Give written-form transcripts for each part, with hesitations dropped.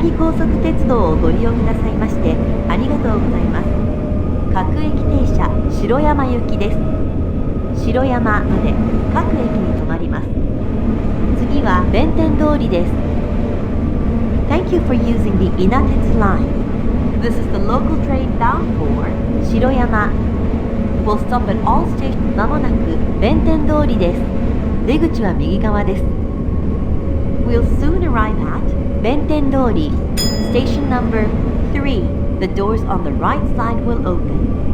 城高速鉄道をご利用くださいましてありがとうございます。各駅停車城山行きです。城山まで各駅に停まります。次は弁天通りです。Thank you for using the Inatetsu line. This is the local train bound for 城山。We'll stop at all stations. まもなく弁天通りです。出口は右側です。We'll soon arrive at 弁天通り Station number 3. The doors on the right side will open.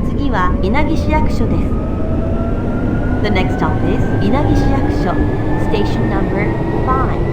次は稲城市役所です。The next stop is 稲城市役所 Station number 5.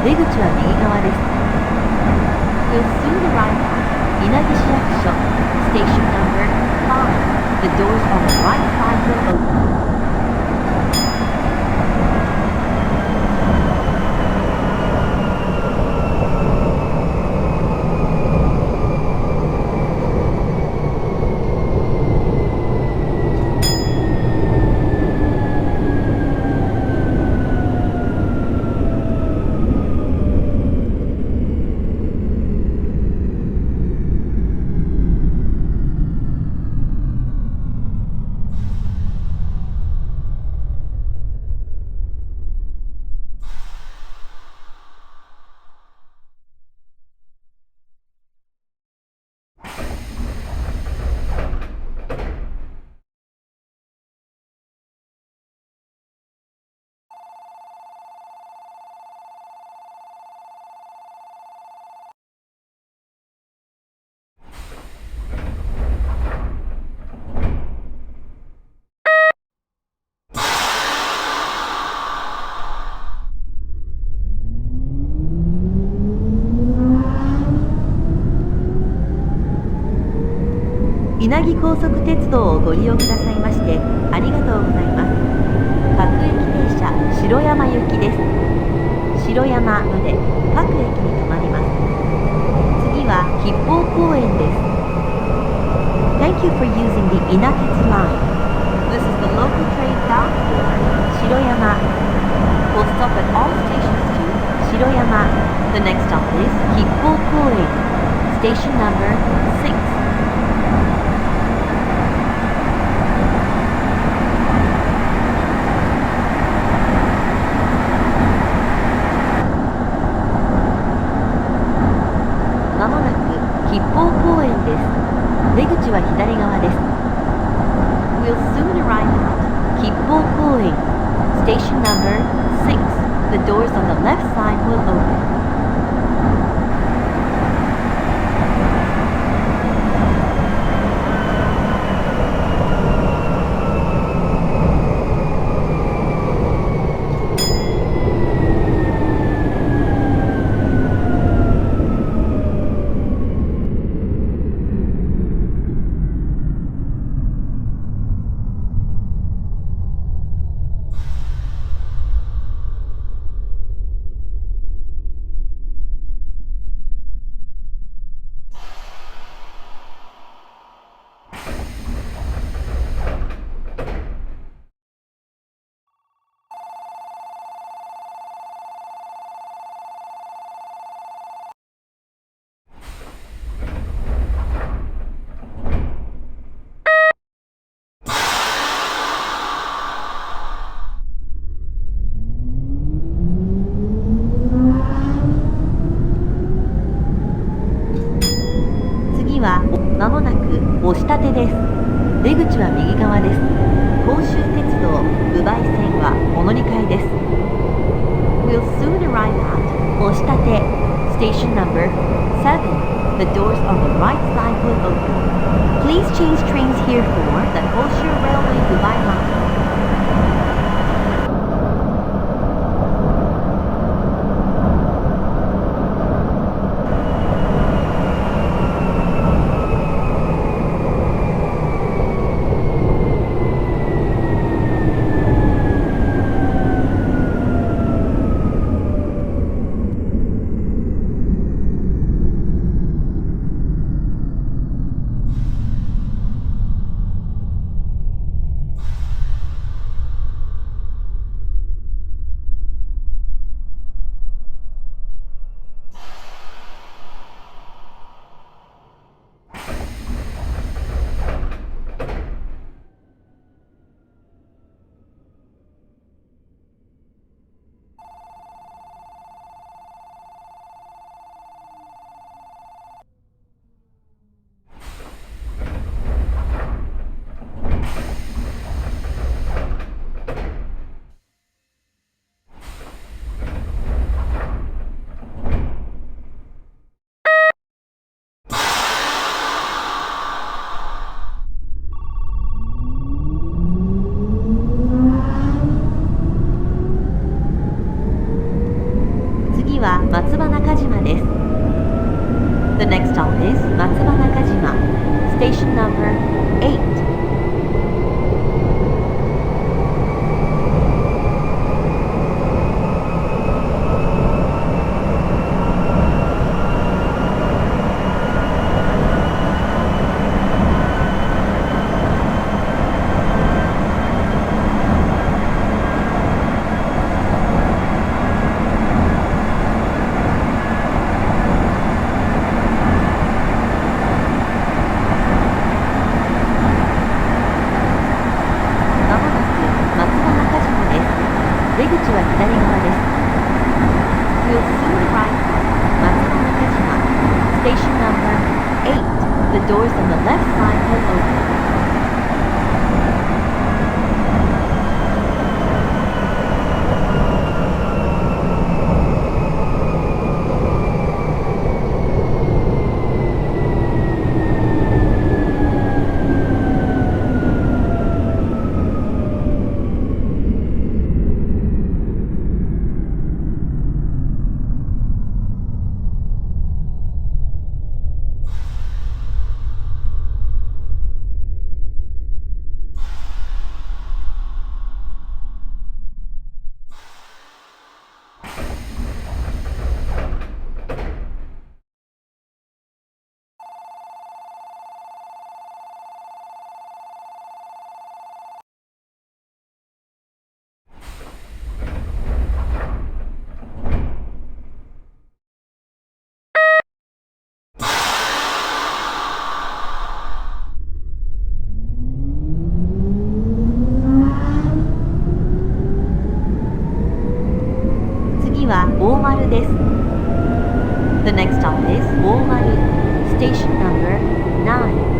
出口は右側です。We'll soon arrive at 稲城市役所 Station number 5. The doors on the right side will open. 稲城高速鉄道をご利用くださいましてありがとうございます。各駅停車城山行きです。城山まで各駅に停まります。次は吉報公園です。Thank you for using the Inatetsu line. This is the local train bound for 城山。We'll stop at all stations to 城山。The next stop is 吉報公園 Station number 6. まもなく吉報公園です。出口は左側 doors on the left side will open.次はまもなく押し立てです。出口は右側です。甲州鉄道武梅線はお乗り換えです。We'll soon arrive at 押し立て Station number 7. The doors on the right side will open. Please change trains here for the Hoshu Railway Dubai line. 次は松葉中島です。The next stop is 松葉中島 Station number 8. Station number 8. The doors on the left side will open. 次は大丸です。The next stop is 大丸 Station number 9.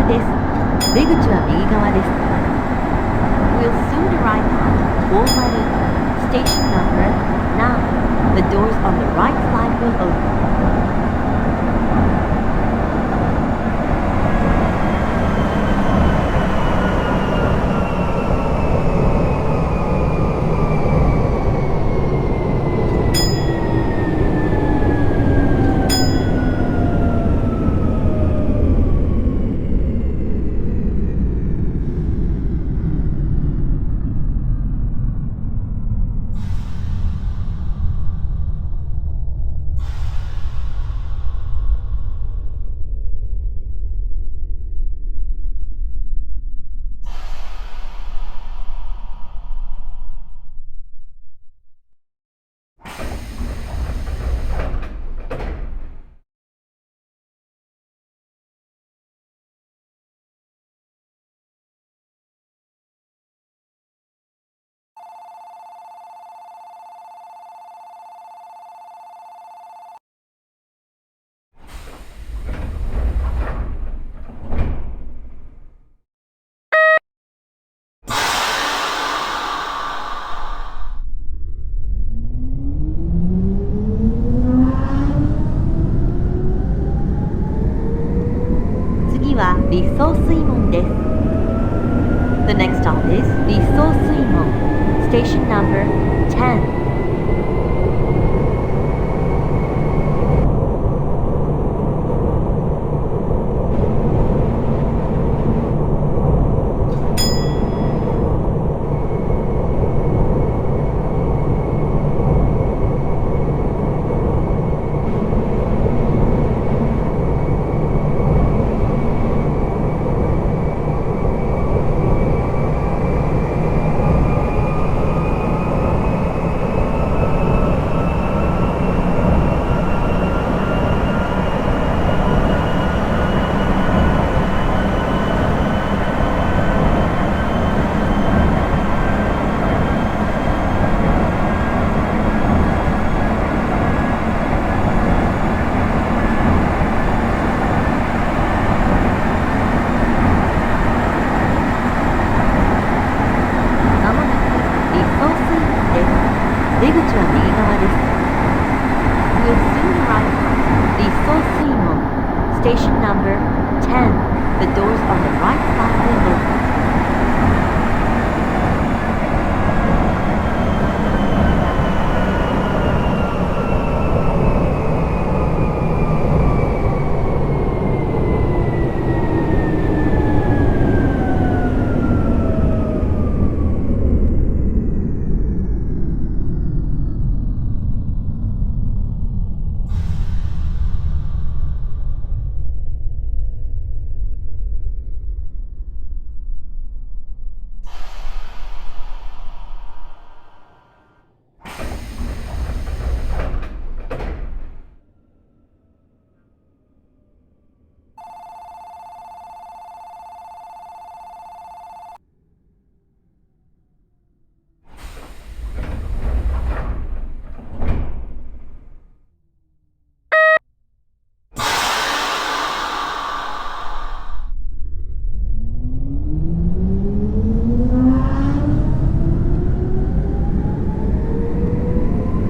です。出口は右側です。We'll soon arrive at 50 station number 9. The doors on the right side will open. 次は立相水門です。The next stop is 立相水門 Station number 10. 出口は右側です。We'll soon arrive at 立相水門 Station number 10. The doors on the right side will open.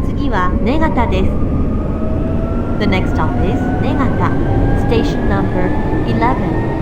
次は根形です。The next stop is 根形 Station number 11. 「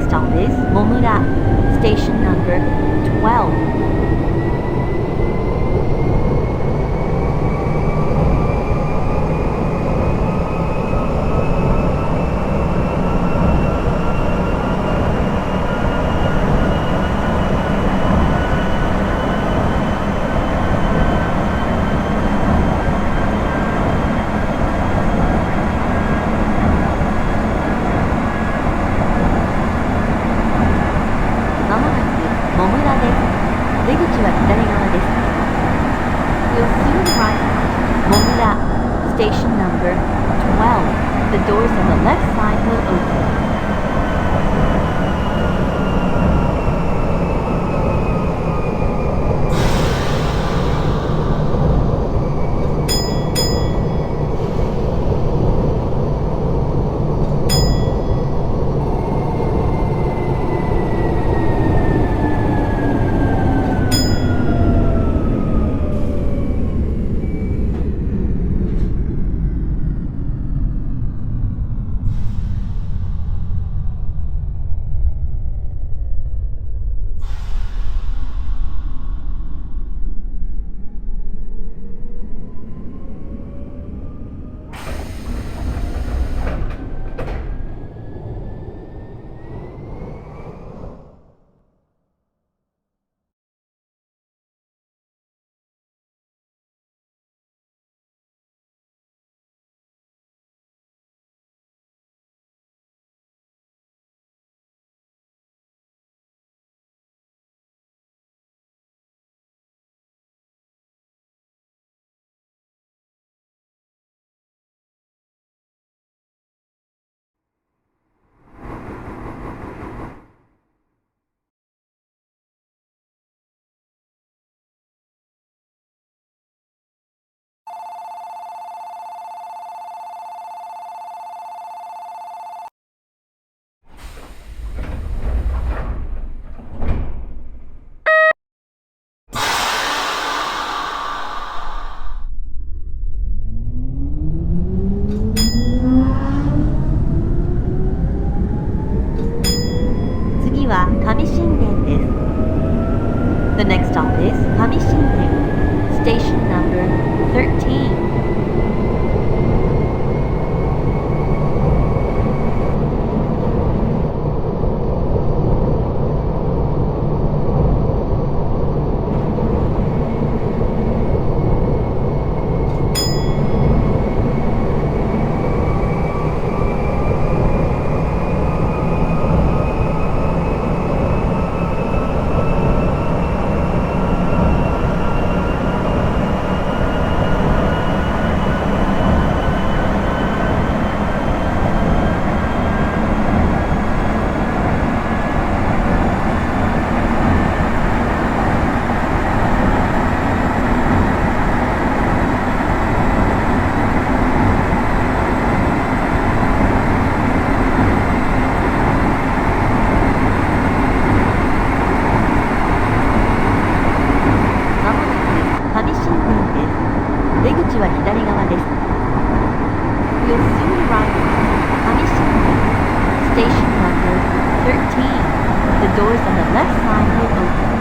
stop is Momura, station number 12. まもなくモムラです。出口は左側です。We'll soon arrive at Momura, station number 12. The doors on the left side will open. 次は上新田です。The next stop is 上新田 Station number 13. 出口は左側です。We'll soon arrive at 上新田 Station number 13. The doors on the left side will open. 「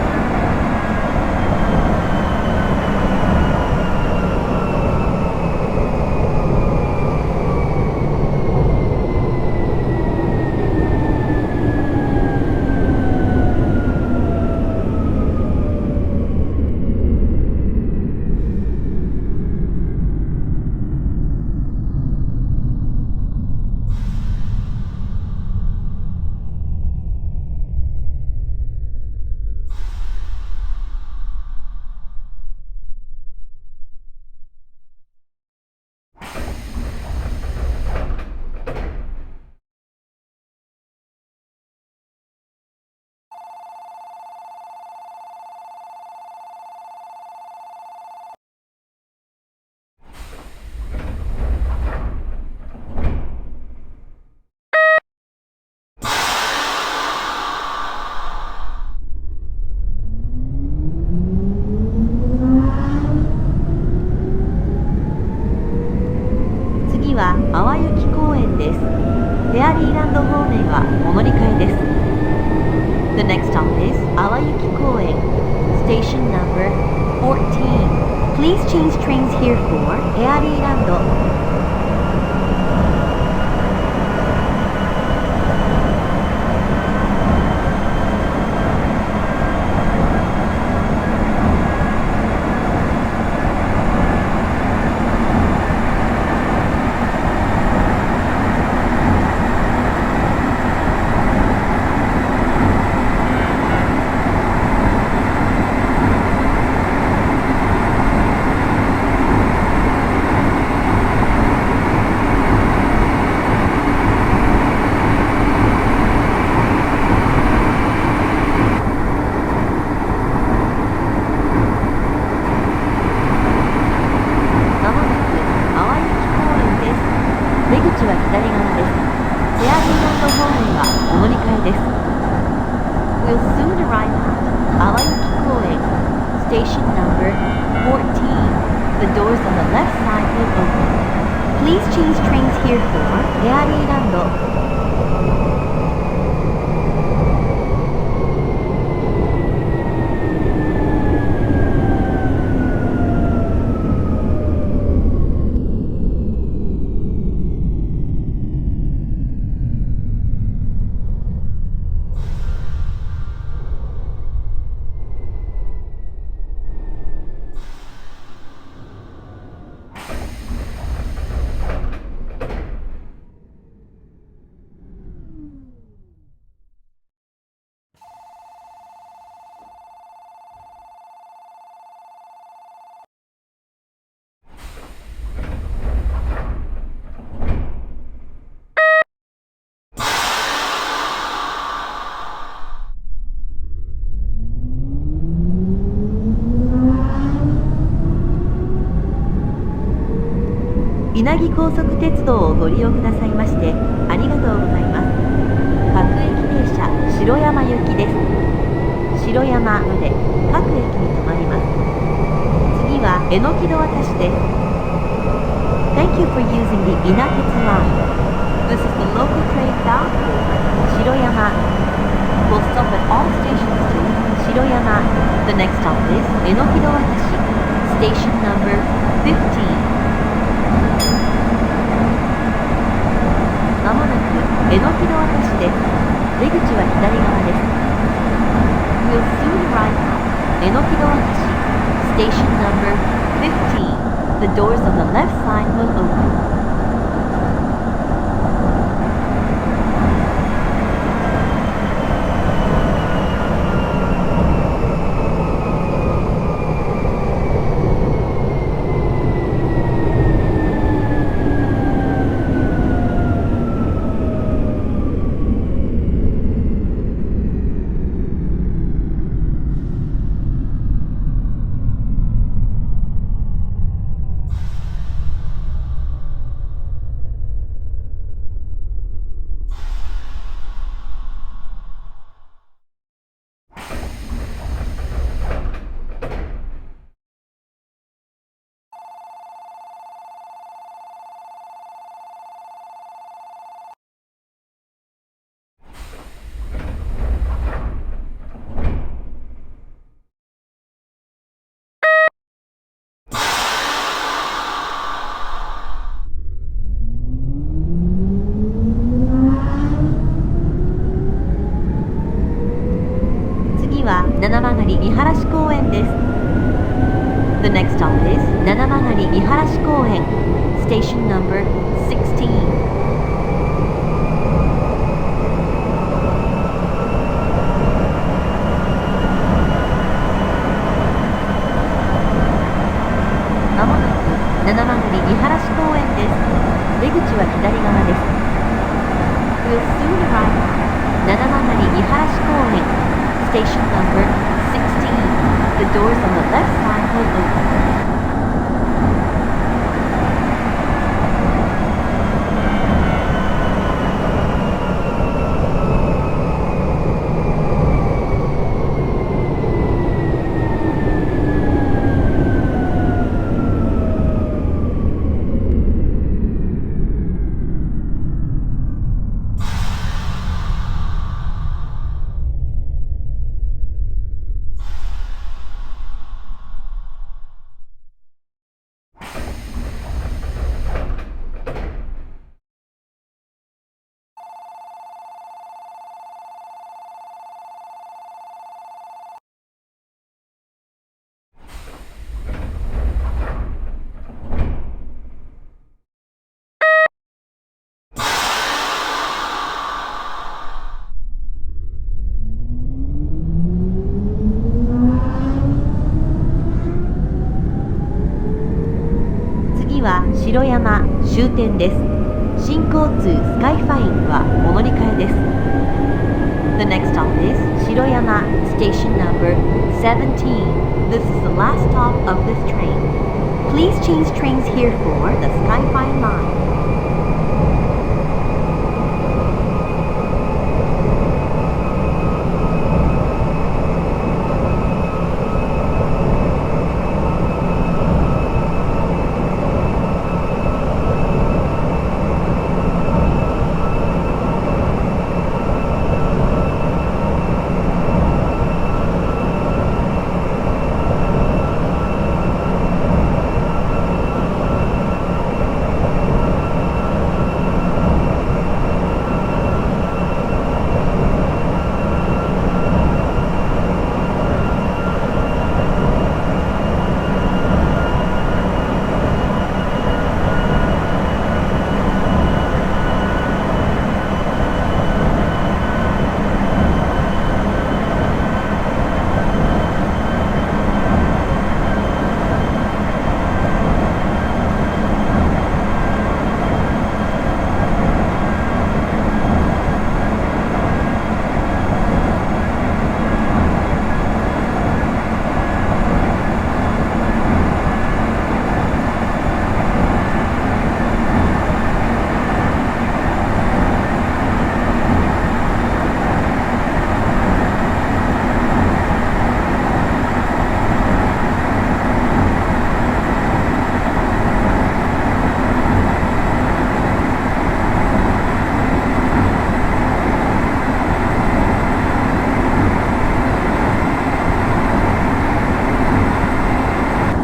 Please change trains here for フェアリーランド。出口は左側です。フェアリーランド方面はお乗り換えです。We'll soon arrive at 淡雪公園 Station number 14. The doors on the left side will open. Please change trains here for フェアリーランド。稲城高速鉄道をご利用くださいましてありがとうございます。各駅停車城山行きです。城山まで各駅に停まります。次は榎戸渡しです。Thank you for using the Inaketsu line. This is the local train bound for 城山。We'll stop at all stations to 城山。The next stop is 榎戸渡し Station number 15。まもなく榎戸渡しです。出口は左側です。We'll soon arrive at 榎戸渡し Station number 15. The doors on the left side will open. 七曲見晴公園です。The next stop is 七曲見晴公園 Station number 16。まもなく七曲見晴公園です。出口は左側です。We'll soon arrive at 七曲見晴公園Station number 16. The doors on the left side will open. 城山終点です。新交通スカイファインはお乗り換えです。The next stop is 城山 Station number 17. This is the last stop of this train. Please change trains here for the Skyfine line.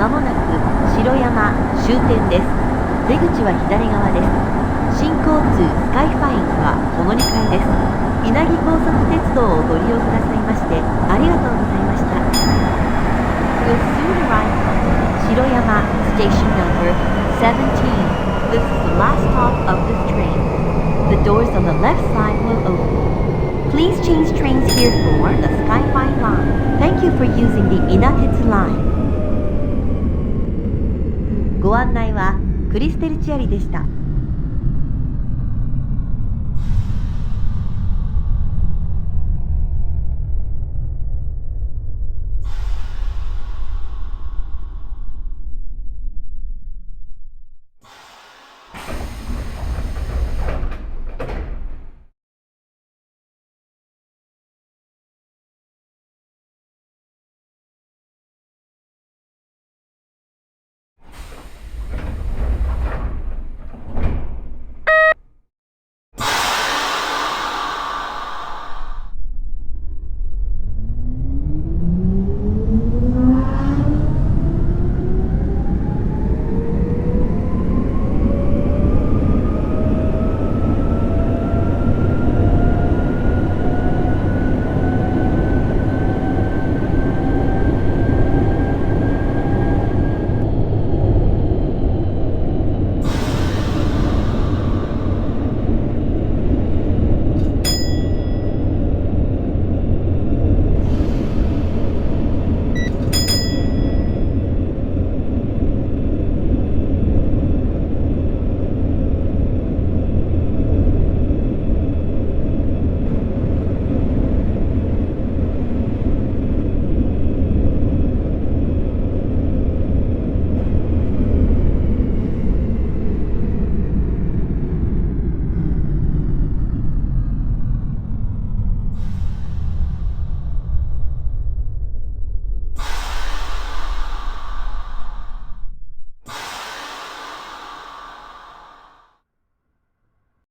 まもなく城山終点です。出口は左側です。新交通スカイファインはお乗り換えです。稲城高速鉄道をご利用くださいましてありがとうございました。We'll soon arrive at 城山 Station number 17. This is the last stop of this train. The doors on the left side will open. Please change trains here for the Skyfine line. Thank you for using the Inatetsu line. ご案内はクリステル・チアリでした。